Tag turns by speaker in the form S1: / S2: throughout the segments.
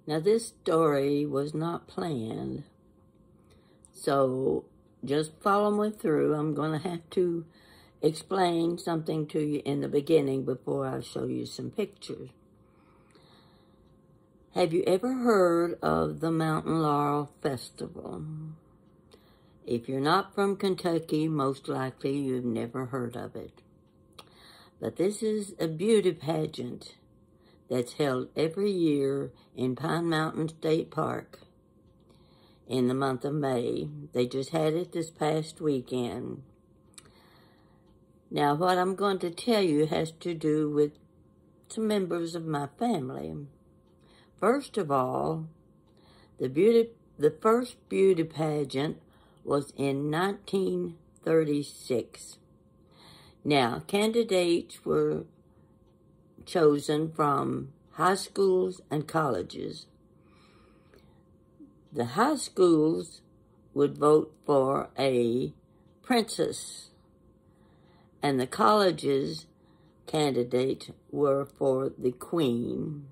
S1: Now, this story was not planned, so just follow me through. I'm going to have to explain something to you in the beginning before I show you some pictures. Have you ever heard of the Mountain Laurel Festival? If you're not from Kentucky, most likely you've never heard of it. But this is a beauty pageant that's held every year in Pine Mountain State Park in the month of May. They just had it this past weekend. Now, what I'm going to tell you has to do with some members of my family. First of all, the first beauty pageant was in 1936. Now, candidates were chosen from high schools and colleges. The high schools would vote for a princess, and the colleges candidates were for the queen.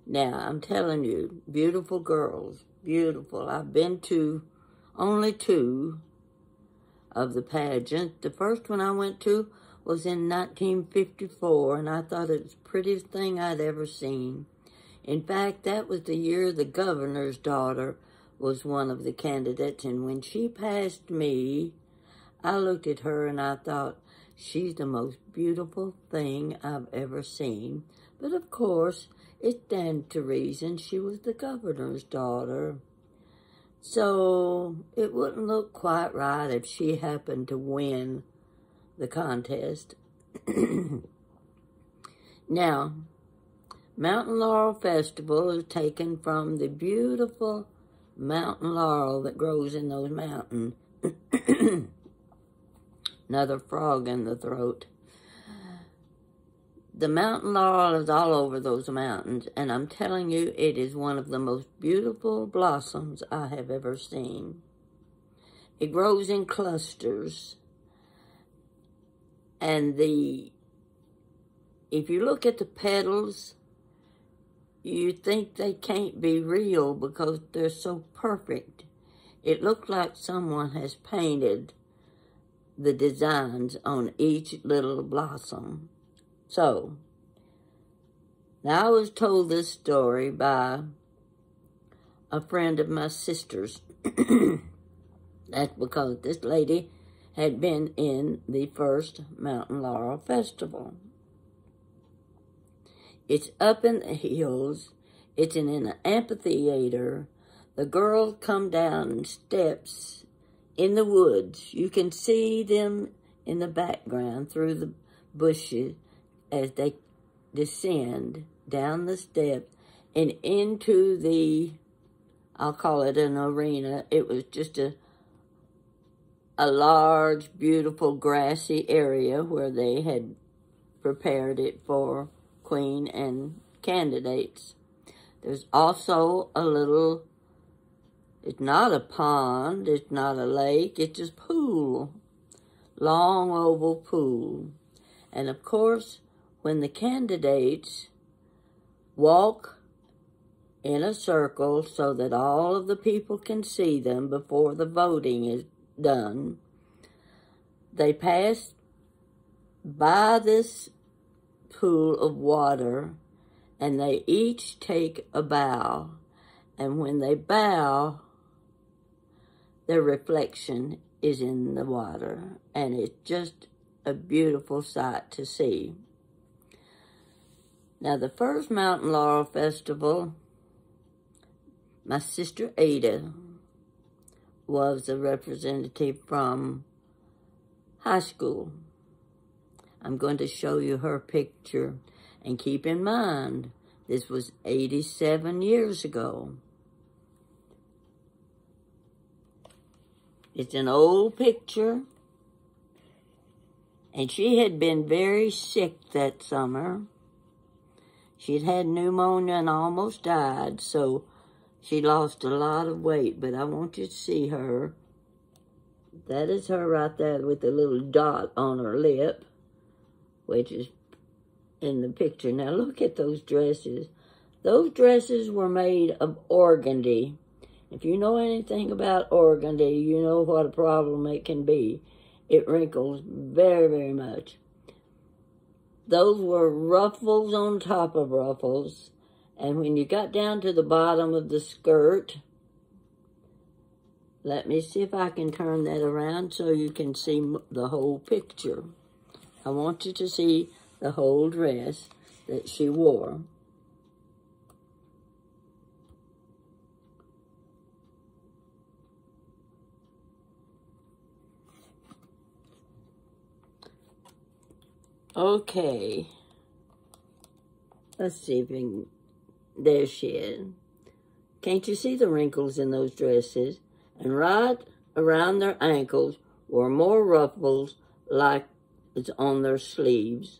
S1: Now, I'm telling you, beautiful girls, beautiful. I've been to only 2 of the pageant. The first one I went to was in 1954, and I thought it was the prettiest thing I'd ever seen. In fact, that was the year the governor's daughter was one of the candidates, and when she passed me, I looked at her and I thought, she's the most beautiful thing I've ever seen. But of course, it stands to reason she was the governor's daughter. So it wouldn't look quite right if she happened to win the contest. Now, Mountain Laurel Festival is taken from the beautiful mountain laurel that grows in those mountains. Another frog in the throat. The mountain laurel is all over those mountains, and I'm telling you, it is one of the most beautiful blossoms I have ever seen. It grows in clusters, and if you look at the petals, you think they can't be real because they're so perfect. It looks like someone has painted the designs on each little blossom. So, now I was told this story by a friend of my sister's. That's because this lady had been in the first Mountain Laurel Festival. It's up in the hills. It's in an amphitheater. The girls come down steps in the woods. You can see them in the background through the bushes as they descend down the steps and into the, I'll call it an arena. It was just a large, beautiful, grassy area where they had prepared it for queen and candidates. There's also a little, it's not a pond, it's not a lake, it's just pool, long oval pool. And of course, when the candidates walk in a circle so that all of the people can see them before the voting is done, they pass by this pool of water and they each take a bow. And when they bow, their reflection is in the water. And it's just a beautiful sight to see. Now, the first Mountain Laurel Festival, my sister Ada was a representative from high school. I'm going to show you her picture. And keep in mind, this was 87 years ago. It's an old picture. And she had been very sick that summer. She'd had pneumonia and almost died, so she lost a lot of weight. But I want you to see her. That is her right there with the little dot on her lip, which is in the picture. Now look at those dresses. Those dresses were made of organdy. If you know anything about organdy, you know what a problem it can be. It wrinkles very, very much. Those were ruffles on top of ruffles. And when you got down to the bottom of the skirt, let me see if I can turn that around so you can see the whole picture. I want you to see the whole dress that she wore. Okay. Let's see if we can... There she is. Can't you see the wrinkles in those dresses? And right around their ankles were more ruffles like it's on their sleeves.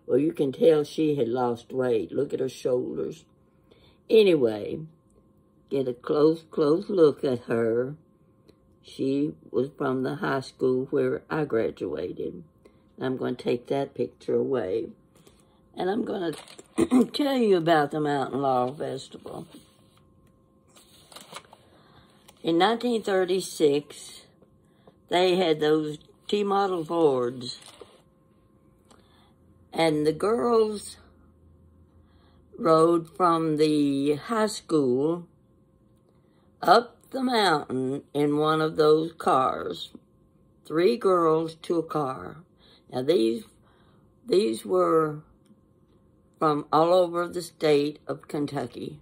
S1: Well, you can tell she had lost weight. Look at her shoulders. Anyway, get a close look at her. She was from the high school where I graduated. I'm going to take that picture away. And I'm going to tell you about the Mountain Laurel Festival. In 1936, they had those T-model Fords. And the girls rode from the high school up the mountain in one of those cars. 3 girls to a car. Now, these were from all over the state of Kentucky.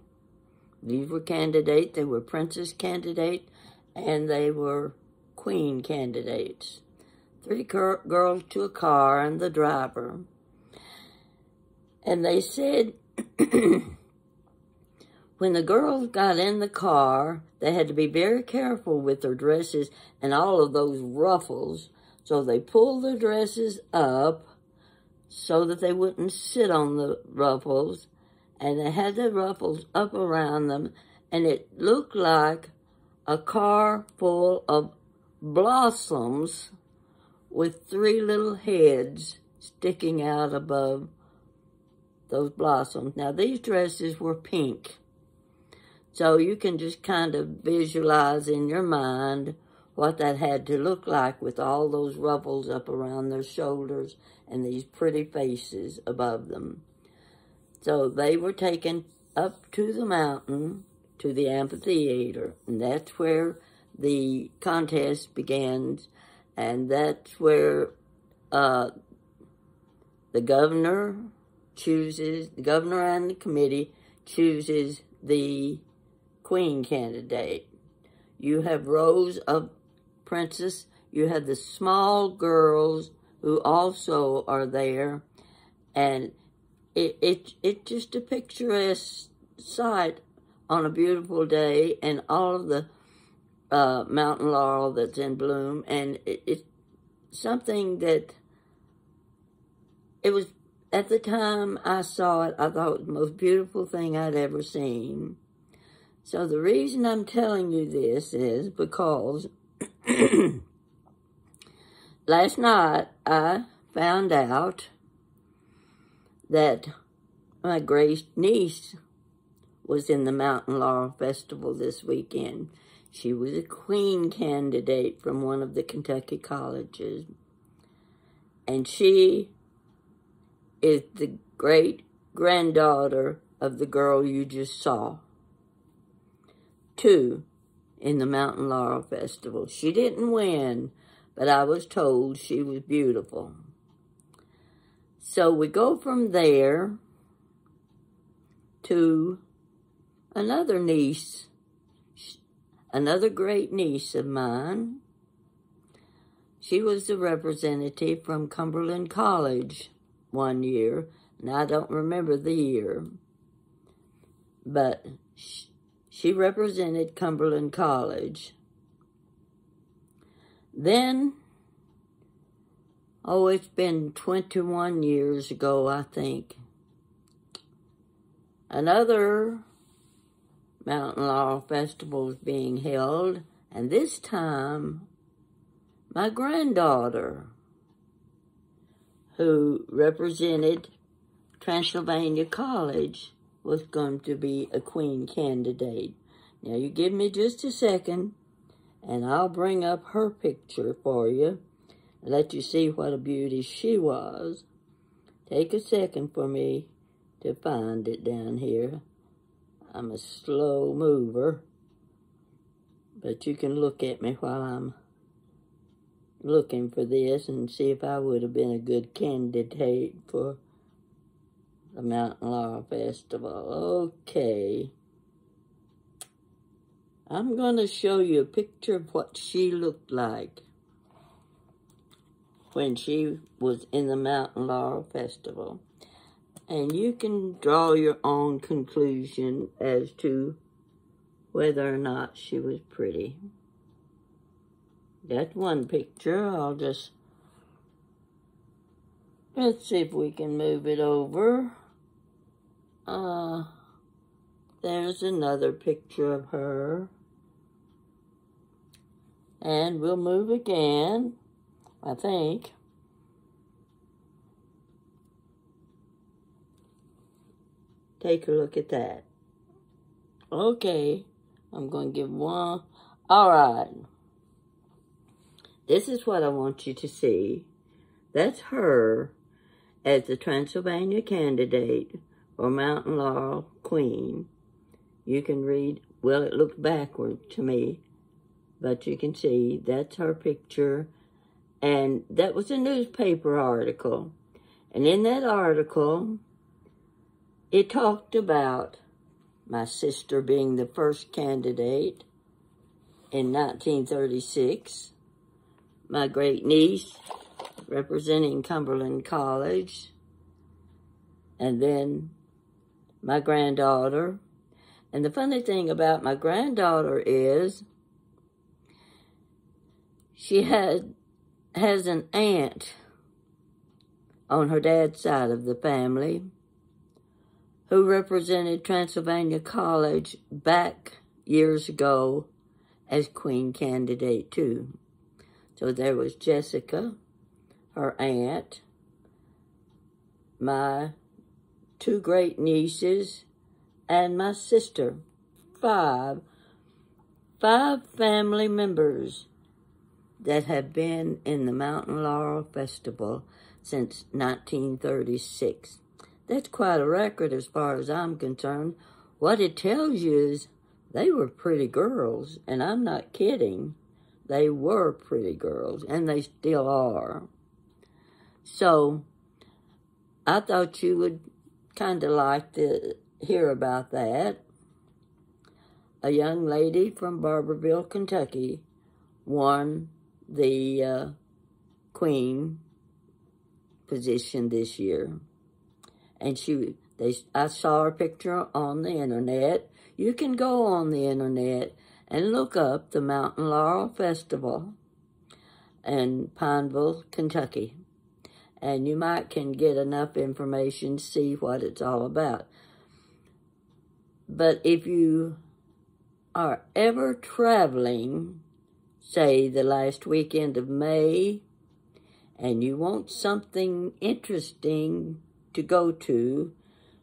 S1: These were candidates. They were princess candidates, and they were queen candidates. 3 girls to a car and the driver. And they said when the girls got in the car, they had to be very careful with their dresses and all of those ruffles. So they pulled their dresses up so that they wouldn't sit on the ruffles. And they had the ruffles up around them. And it looked like a car full of blossoms with 3 little heads sticking out above those blossoms. Now, these dresses were pink. So you can just kind of visualize in your mind what that had to look like with all those ruffles up around their shoulders and these pretty faces above them. So they were taken up to the mountain, to the amphitheater, and that's where the contest begins, and that's where the governor and the committee chooses the queen candidate. You have rows of princess. You have the small girls who also are there, and it's just a picturesque sight on a beautiful day, and all of the mountain laurel that's in bloom, and it's something that it was, at the time I saw it, I thought it was the most beautiful thing I'd ever seen. So the reason I'm telling you this is because last night I found out that my great niece was in the Mountain Laurel Festival this weekend. She was a queen candidate from one of the Kentucky colleges. And she is the great-granddaughter of the girl you just saw. 2 in the Mountain Laurel Festival. She didn't win, but I was told she was beautiful. So we go from there to another niece, another great niece of mine. She was the representative from Cumberland College one year, and I don't remember the year, but she represented Cumberland College. Then, it's been 21 years ago, I think, another Mountain Laurel Festival is being held, and this time, my granddaughter, who represented Transylvania College, was going to be a queen candidate. Now, you give me just a second, and I'll bring up her picture for you and let you see what a beauty she was. Take a second for me to find it down here. I'm a slow mover, but you can look at me while I'm looking for this and see if I would have been a good candidate for the Mountain Laurel Festival. Okay. I'm going to show you a picture of what she looked like when she was in the Mountain Laurel Festival. And you can draw your own conclusion as to whether or not she was pretty. That's one picture. Let's see if we can move it over. There's another picture of her. And we'll move again, I think. Take a look at that. Okay, I'm going to give one. All right. This is what I want you to see. That's her as the Transylvania candidate for Mountain Laurel Queen. You can read, well, it looked backward to me, but you can see that's her picture. And that was a newspaper article. And in that article, it talked about my sister being the first candidate in 1936, my great niece representing Cumberland College, and then my granddaughter. And the funny thing about my granddaughter is she has an aunt on her dad's side of the family who represented Transylvania College back years ago as queen candidate too. So there was Jessica, her aunt, my two great nieces, and my sister. Five family members that have been in the Mountain Laurel Festival since 1936. That's quite a record as far as I'm concerned. What it tells you is they were pretty girls, and I'm not kidding. They were pretty girls, and they still are. So I thought you would kind of like to hear about that. A young lady from Barberville, Kentucky, won the queen position this year. And I saw her picture on the internet. You can go on the internet and look up the Mountain Laurel Festival in Pineville, Kentucky. And you can get enough information to see what it's all about. But if you are ever traveling, say the last weekend of May, and you want something interesting to go to,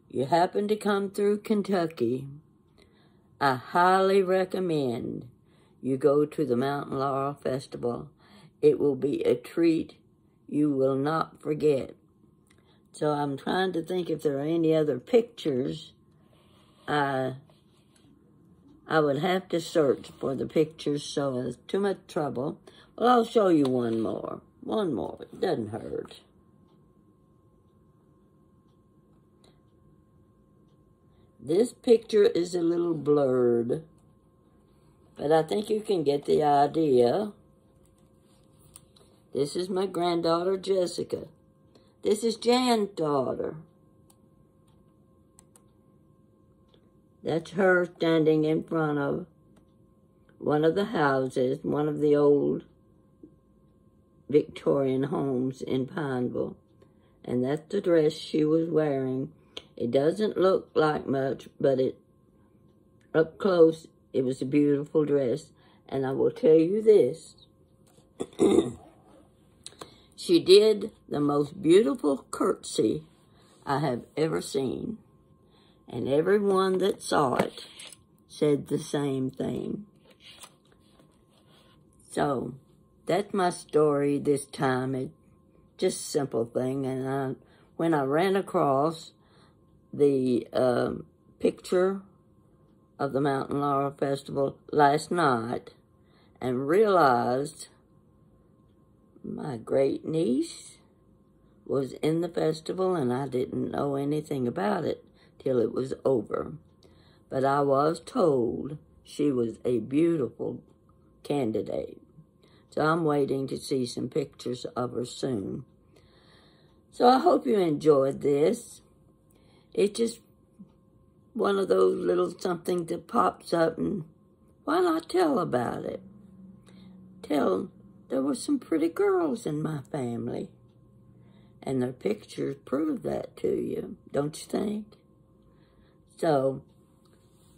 S1: you happen to come through Kentucky, I highly recommend you go to the Mountain Laurel Festival. It will be a treat you will not forget. So I'm trying to think if there are any other pictures. I would have to search for the pictures, so it's too much trouble. Well, I'll show you one more. One more. It doesn't hurt. This picture is a little blurred, but I think you can get the idea. This is my granddaughter, Jessica. This is Jan's daughter. That's her standing in front of one of the houses, one of the old Victorian homes in Pineville. And that's the dress she was wearing. It doesn't look like much, but up close, it was a beautiful dress. And I will tell you this. She did the most beautiful curtsy I have ever seen. And everyone that saw it said the same thing. So, that's my story this time. It's just a simple thing. And when I ran across the picture of the Mountain Laurel Festival last night and realized my great niece was in the festival, and I didn't know anything about it till it was over. But I was told she was a beautiful candidate. So I'm waiting to see some pictures of her soon. So I hope you enjoyed this. It's just one of those little something that pops up, and why not tell about it? There were some pretty girls in my family, and their pictures prove that to you, don't you think? So,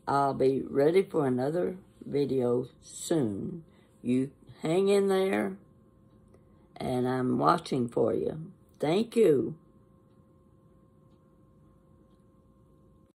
S1: I'll be ready for another video soon. You hang in there, and I'm watching for you. Thank you.